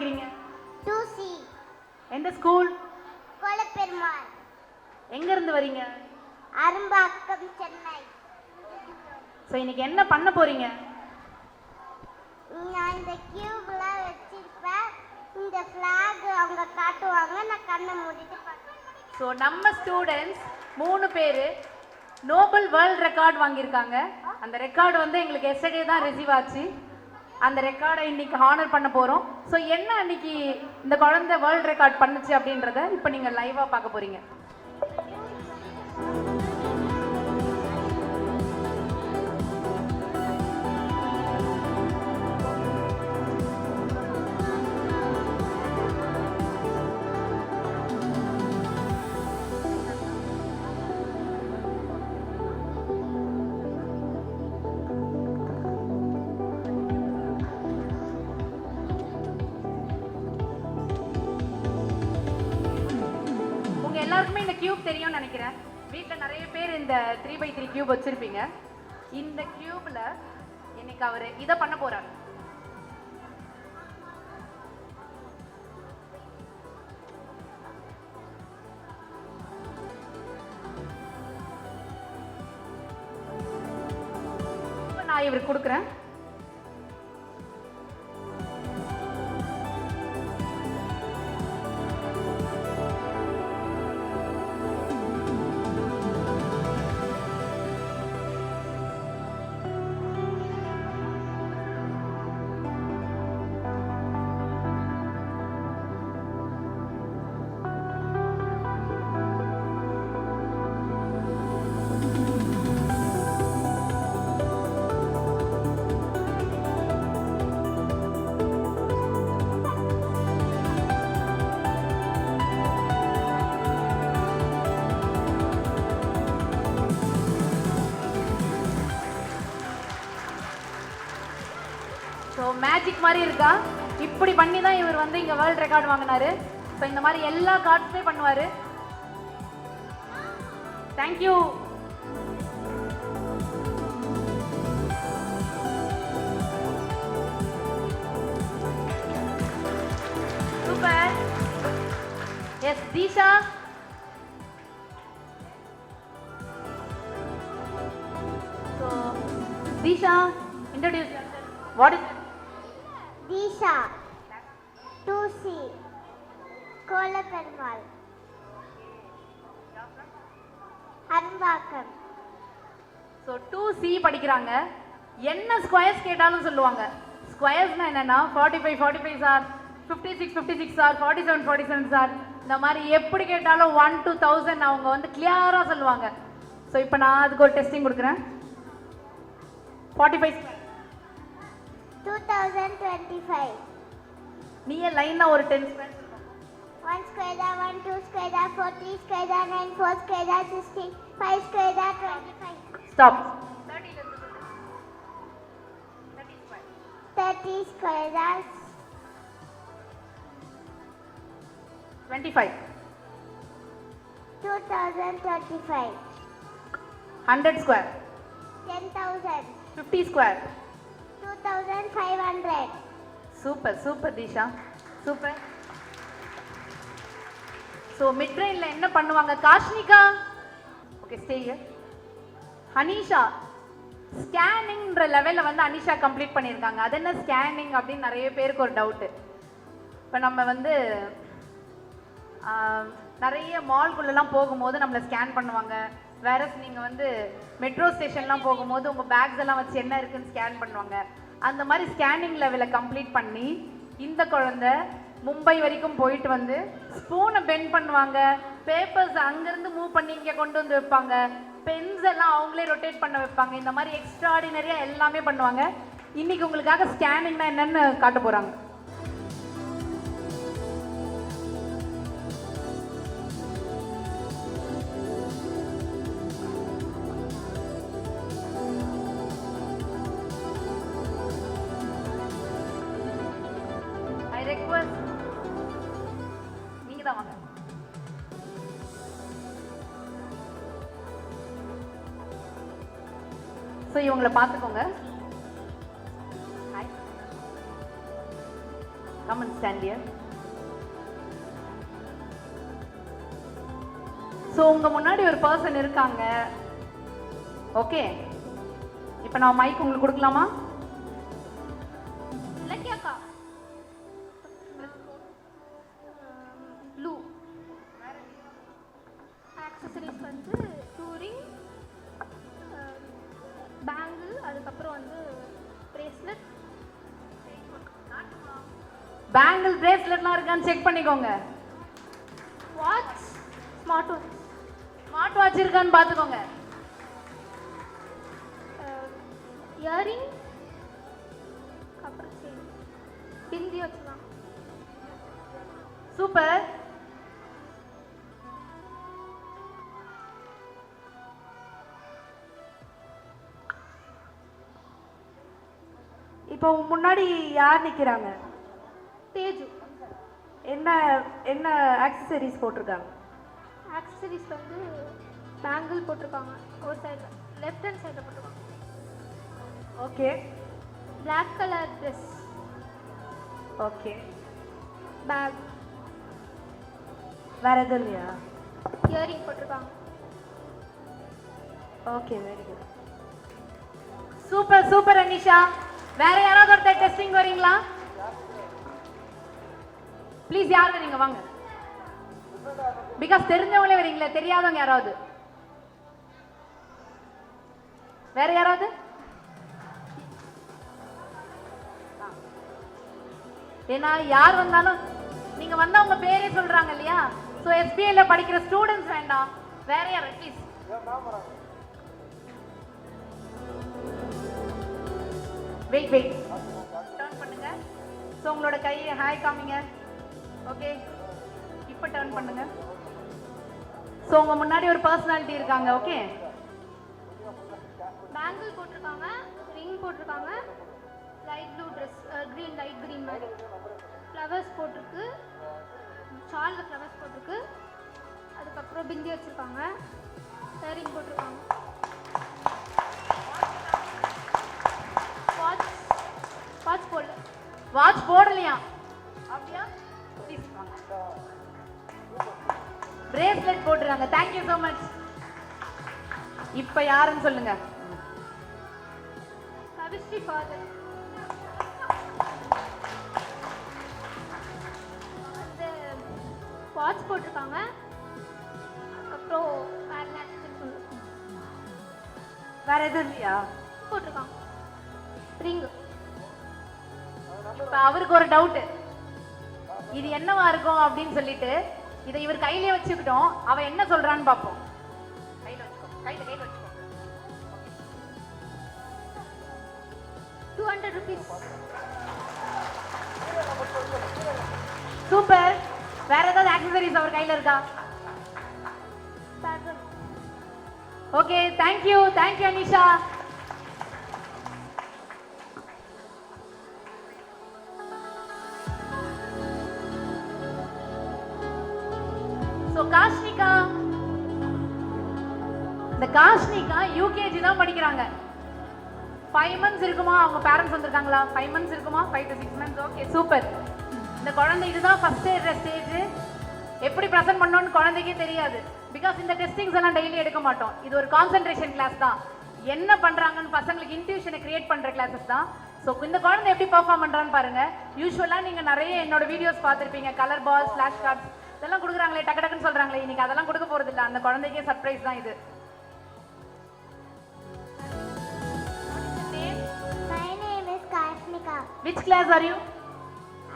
படிக்கிறீங்க? 2C. எந்த school? Kolaperumal. எங்க இருந்து வரீங்க? அரும்பாக்கம், சென்னை. ஸோ இன்னைக்கு என்ன பண்ண போறீங்க? நான் இந்த கியூப்லாம் வச்சிருப்பேன். இந்த ஃப்ளாக் அவங்க காட்டுவாங்க, நான் கண்ணை மூடிட்டு பார்ப்பேன். ஸோ நம்ம ஸ்டூடெண்ட்ஸ் 3 பேர் நோபல் வேர்ல்ட் ரெக்கார்ட் வாங்கியிருக்காங்க. அந்த ரெக்கார்டு வந்து எங்களுக்கு எஸ்டர்டே தான் ரிசீவ் ஆச்சு. அந்த ரெக்கார்டை இன்னைக்கு ஹானர் பண்ண போகிறோம். ஸோ என்ன அன்னைக்கு இந்த குழந்தை வேர்ல்ட் ரெக்கார்ட் பண்ணுச்சு அப்படின்றத இப்போ நீங்கள் லைவாக பார்க்க போகிறீங்க. எல்லாருக்குமே இந்த கியூப் தெரியும்னு நினைக்கிறேன். வீட்டில் நிறைய பேர் இந்த 3x3 கியூப் வச்சிருப்பீங்க. இந்த கியூப்ல இன்னைக்கு அவர் இதை பண்ண போறாரு. நான் இவருக்கு கொடுக்குறேன். ஸோ மேஜிக் மாதிரி இருக்கா? இப்படி பண்ணி தான் இவர் வந்து இங்கே வேர்ல்ட் ரெக்கார்டு வாங்கினாரு. ஸோ இந்த மாதிரி எல்லா கார்ட்ஸுமே பண்ணுவார். Thank you. Super. Yes Deesha. So Deesha, introduce yourself. What is it? Deesha, 2C, Kolapperumal, Arumbakkam. So 2C படிக்கிறாங்க. என்ன ஸ்கொயர்ஸ் கேட்டாலும் சொல்லுவாங்க. ஸ்கொயர்ஸ்னா என்னன்னா 45 சார், 56 சார், 47 சார், இந்த மாதிரி எப்படி கேட்டாலும் 1 to 1000 அவங்க வந்து கிளியராக சொல்லுவாங்க. ஸோ இப்போ நான் அதுக்கு ஒரு டெஸ்டிங் கொடுக்குறேன். 45 2025. நீயே லைனாக ஒரு 10 square. 1 square da, 1 2 square da, 4 3 square da, 9 4 square da, 16 5 square da, 25. Stop. 30 square da, 25. 2035. 100 square. 10,000. 50 square. 2,500. Super super Disha, super. So mid பிரெயினில் என்ன பண்ணுவாங்க? காஷ்னிகா, ஓகே ஸ்டே ஹியர். அனிஷா, ஸ்கேனிங்ன்ற லெவலில் வந்து அனிஷா கம்ப்ளீட் பண்ணியிருக்காங்க. அது என்ன ஸ்கேனிங் அப்படின்னு நிறைய பேருக்கு ஒரு டவுட்டு. இப்போ நம்ம வந்து நிறைய மால்குள்ளெல்லாம் போகும்போது நம்மளை ஸ்கேன் பண்ணுவாங்க. வேற நீங்கள் வந்து மெட்ரோ ஸ்டேஷன்லாம் போகும்போது உங்கள் பேக்ஸ் எல்லாம் வச்சு என்ன இருக்குன்னு ஸ்கேன் பண்ணுவாங்க. அந்த மாதிரி ஸ்கேனிங் லெவலை கம்ப்ளீட் பண்ணி இந்த குழந்தை மும்பை வரைக்கும் போயிட்டு வந்து ஸ்பூனை பெண்ட் பண்ணுவாங்க. பேப்பர்ஸ் அங்கேருந்து மூவ் பண்ணி இங்கே கொண்டு வந்து வைப்பாங்க. பென்ஸ் எல்லாம் அவங்களே ரொட்டேட் பண்ண வைப்பாங்க. இந்த மாதிரி எக்ஸ்ட்ராடினரியாக எல்லாமே பண்ணுவாங்க. இன்னைக்கு உங்களுக்காக ஸ்கேனிங்னா என்னன்னு காட்ட போகிறாங்க. ரெக்வஸ்ட் நீங்க தான் வாங்க. ஸோ இவங்களை பார்த்துக்கோங்க. Come and stand here. So உங்க முன்னாடி ஒரு பர்சன் இருக்காங்க. ஓகே, இப்போ நான் மைக் உங்களுக்கு கொடுக்கலாமா? இலக்கியாக்கா ப்ளூ ஆக்சசரிஸ் வந்து டூரிங் பேங்கிள், அதுக்கப்புறம் வந்து பிரேஸ்லெட். பேங்கிள் பிரேஸ்லெட்லாம் இருக்கான்னு செக் பண்ணிக்கோங்க. Watch, smart watch, smart watch இருக்கான்னு பார்த்துக்கோங்க. இயரிங், அப்புறம் செயின், பிந்தி வச்சுக்கலாம். சூப்பர். இப்போ முன்னாடி யார் நிற்கிறாங்க? தேஜு. என்ன என்ன ஆக்சசரிஸ் போட்டிருக்காங்க? ஆக்சசரிஸ் வந்து பேங்கிள் போட்டிருக்காங்க, ஒரு சைடில் லெஃப்ட் ஹேண்ட் சைடில் போட்டிருக்காங்க. Okay. Black colour dress, okay. Bag, வேற எதுவும் இல்லையா? இயரிங் போட்டிருக்காங்க. Okay, very good. Super super Anisha. வேற யாராவது ஒருத்தர் டெஸ்டிங் வரீங்களா? ப்ளீஸ், யார் வரீங்க வாங்க. பிகாஸ் தெரிஞ்சவங்களே வரீங்களா, தெரியாதவங்க யாராவது? வேற யாராவது? ஏன்னா யார் வந்தாலும் நீங்க வந்தா உங்க பேரே சொல்றாங்க இல்லையா? ஸோ எஸ்பிஐல படிக்கிற ஸ்டூடெண்ட்ஸ் வேண்டாம், வேற யார் ப்ளீஸ். வெயிட் வெயிட், டர்ன் பண்ணுங்க. ஸோ உங்களோட கையை ஹாய் காமிங்க. ஓகே, இப்போ டர்ன் பண்ணுங்க. ஸோ உங்க முன்னாடி ஒரு பர்சனாலிட்டி இருக்காங்க. ஓகே, பேங்கிள் போட்டிருக்காங்க, ரிங் போட்டிருக்காங்க, light blue dress, green, light green மாதிரி ஃப்ளவர்ஸ் போட்டிருக்கு, ஷாலில் ஃப்ளவர்ஸ் போட்டிருக்கு, அதுக்கப்புறம் பிந்தி வச்சுருக்காங்க, இயரிங் போட்டிருக்காங்க. வாட்ச், வாட்ச் போடல. வாட்ச் போடலையா? அப்படியா? ப்ளீஸ் வாங்க. பிரேஸ்லெட் போட்டுறாங்க. Thank you so much. இப்போ யாருன்னு சொல்லுங்க. கவிஸ்ரீ ஃபாதர். அந்த வாட்ச் போட்டிருக்காங்க, அப்புறம் வேற வேற எதுவும் இல்லையா? போட்டிருக்காங்க, ரிங். இப்போ அவருக்கு ஒரு டவுட், இது என்னவா இருக்கும் அப்படின்னு சொல்லிட்டு இதை இவர் கையிலே வச்சுக்கிட்டோம். அவ என்ன சொல்றான்னு பார்ப்போம். கையில வச்சுக்கோ, கையில வச்சுக்கோ. 200 rupees. சூப்பர். வேற ஏதாவது ஆக்சசரிஸ் அவர் கையில இருக்கா? Pattern. Okay, thank you thank you Anisha. So Kashnika, இந்த காஷ்னிகா யூகேஜி தான் படிக்கிறாங்க. 5 months இருக்குமா? அவங்க பேரண்ட்ஸ் வந்திருக்காங்களா? 5 months இருக்குமா? 5 to 6 months. Okay, super. இந்த குழந்தை இதுதான் ஃபர்ஸ்ட் ஸ்டேஜ். எப்படி ப்ரெசென்ட் பண்ணணும்னு குழந்தைக்கே தெரியாது. பிகாஸ் இந்த டெஸ்டிங்ஸ் எல்லாம் டெய்லி எடுக்க மாட்டோம். இது ஒரு கான்சென்ட்ரேஷன் கிளாஸ் தான். என்ன பண்றாங்கன்னு பசங்களுக்கு இன்ட்யூஷனை கிரியேட் பண்ற கிளாஸஸ் தான். ஸோ இந்த குழந்தை எப்படி பெர்ஃபார்ம் பண்றான்னு பாருங்க. யூஸ்வலா நீங்க நிறைய என்னோட வீடியோஸ் பார்த்துருப்பீங்க. கலர் பால்ஸ், ஃபிளாஷ் கார்ட்ஸ் இதெல்லாம் கொடுக்குறாங்களே, டக்கு டக்குன்னு சொல்றாங்களே. இன்னைக்கு அதெல்லாம் கொடுக்க போறது இல்லை. அந்த குழந்தைக்கே சர்ப்ரைஸ் தான் இது. My name is Kashmika. Which class are you?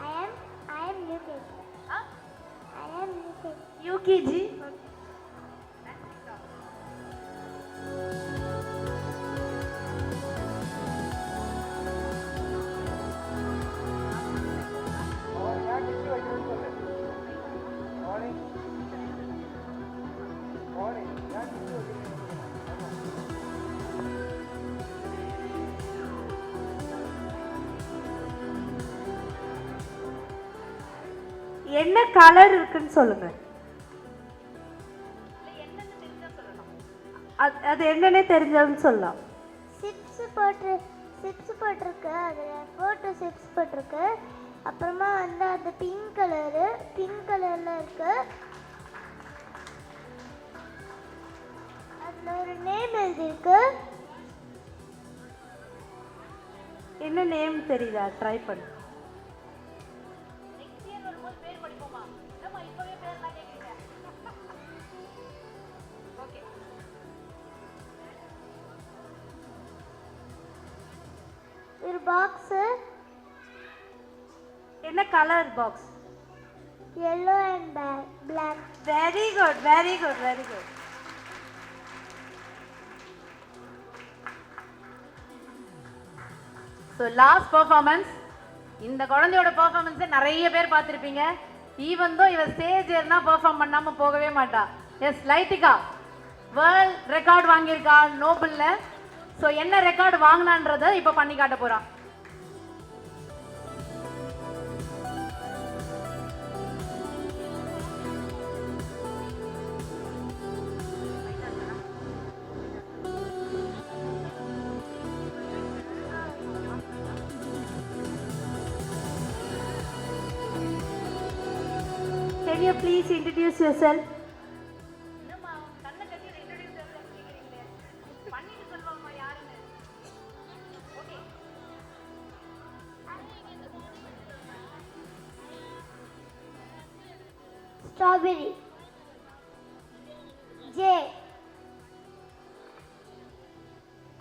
I am UKG. Huh? I am UKG. UKG. என்ன கலர் இருக்குன்னு சொல்லுங்க. அது என்னன்னே தெரிஞ்சதுன்னு சொல்லலாம். சிப்ஸ் போட்டிருக்கு, அதில் 4 to 6 போட்டிருக்கு. அப்புறமா வந்து அது பிங்க் கலரில் இருக்கு. அதில் ஒரு நேம் எழுதியிருக்கு. என்ன நேம் தெரியுதா? ட்ரை பண்ணு. ஒரு பாக்ஸு, என்ன colour box? yellow and black. Very good, very good, very good. So last performance. இந்த குழந்தையோட பெர்ஃபார்மன்ஸை நிறைய பேர் பார்த்துருப்பீங்க. ஈவன் தோ இவ ஸ்டேஜ் ஏறினா பெர்ஃபார்ம் பண்ணாமல் போகவே மாட்டா. எஸ், லைத்திகா வேர்ல்ட் ரெக்கார்ட் வாங்கியிருக்கா நோபல்ல. ஸோ என்ன ரெக்கார்டு வாங்கினான்றதை இப்போ பண்ணி காட்ட போறான். Can you please introduce yourself? Strawberry, J,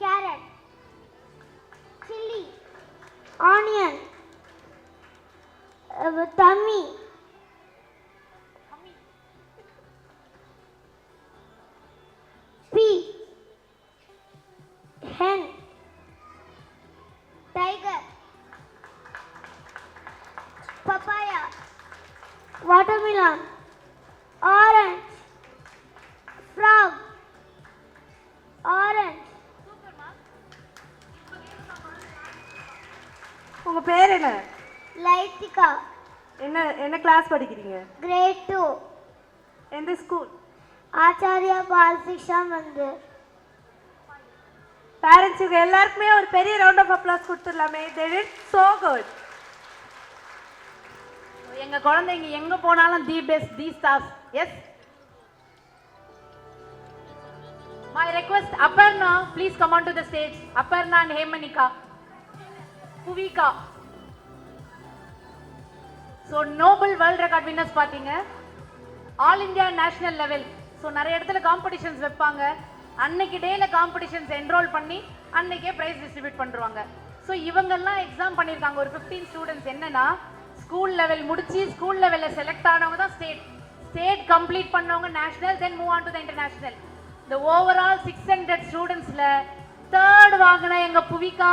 carrot, chili, onion, tummy, P, hen, tiger, papaya, watermelon, orange, frog, orange. உங்க பேர் என்ன? Laitika, என்ன கிளாஸ் படிக்கிறீங்க? grade 2, எந்த school? Acharya Bal Shiksha Mandir. பேரண்ட்ஸுக்கு எல்லாருக்குமே ஒரு பெரிய ரவுண்ட் ஆஃப் அப்ளாஸ் கொடுத்துடலாமே. They did so good. எங்க குழந்தைங்க எங்க போனாலும் the best, the stars. Yes, my request, Aparna, please come on to the stage. Aparna and Hemanika, Puvika. So Nobel world record winners பார்த்தீங்க. All India national level. So நிறைய இடத்துல competitions வைப்பாங்க. அன்னைக்கு டேல காம்படிஷன்ஸ் என்ரோல் பண்ணி அன்னைக்கே price distribute பண்ணுவாங்க. So இவங்கெல்லாம் எக்ஸாம் பண்ணியிருக்காங்க. ஒரு 15 ஸ்டூடெண்ட்ஸ். என்னன்னா, ஸ்கூல் லெவல் முடிச்சு ஸ்கூல் லெவலில் செலக்ட் ஆனவங்க தான் ஸ்டேட் கம்ப்ளீட் பண்ணவங்க national, then move on to the international. இந்த ஓவரால் 600 ஸ்டூடெண்ட்ஸில் 3rd வாங்கின எங்க புவிகா,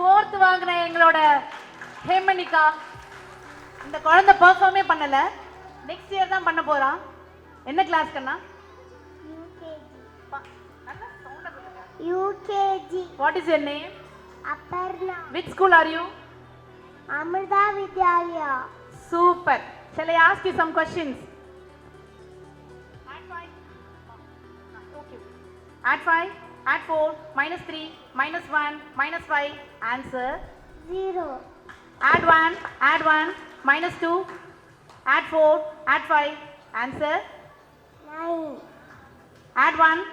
4th வாங்கின எங்களோட ஹேமனிகா. இந்த குழந்தை பெர்ஃபார்மே பண்ணல, நெக்ஸ்ட் இயர் தான் பண்ண போறான். என்ன கிளாஸ் கண்ணா? UKG. What is your name? Aparna. Which school are you? Amrita Vidyalaya. Super. Shall I ask you some questions? Add 5. Okay. Add 5. Add 4. Minus 3. Minus 1. Minus 5. Answer. 0. Add 1. Add 1. Minus 2. Add 4. Add 5. Answer. 9. Add 1.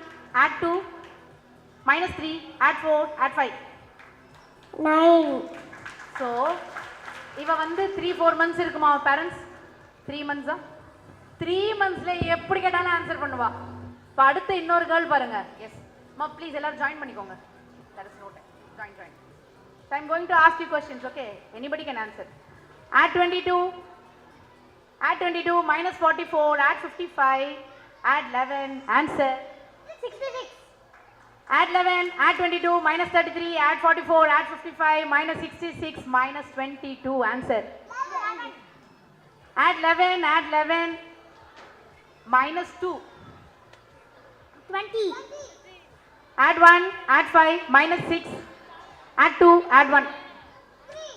Add 2. Minus 3. Add 4. Add 5. 9. So, இவ வந்து 3-4 months இருக்குமா parents? 3 months தான். 3 monthsல எப்படி கேட்டாலும் answer பண்ணுவா. இப்போ அடுத்து இன்னொரு கேர்ள் பாருங்க. எஸ் மா, ப்ளீஸ் எல்லாரும் ஜாயின் பண்ணிக்கோங்க. There is no time. Join. So I'm going to ask you questions, okay? Anybody can answer. Add 22. Add 22 minus 44. Add 55. Add 11. Answer. 66. Add 11, add 22, minus 33, add 44, add 55, minus 66, minus 22. Answer. 11. Add 11, minus 2. 20. Add 1, add 5, minus 6, add 2, add 1. 3.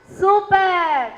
Super.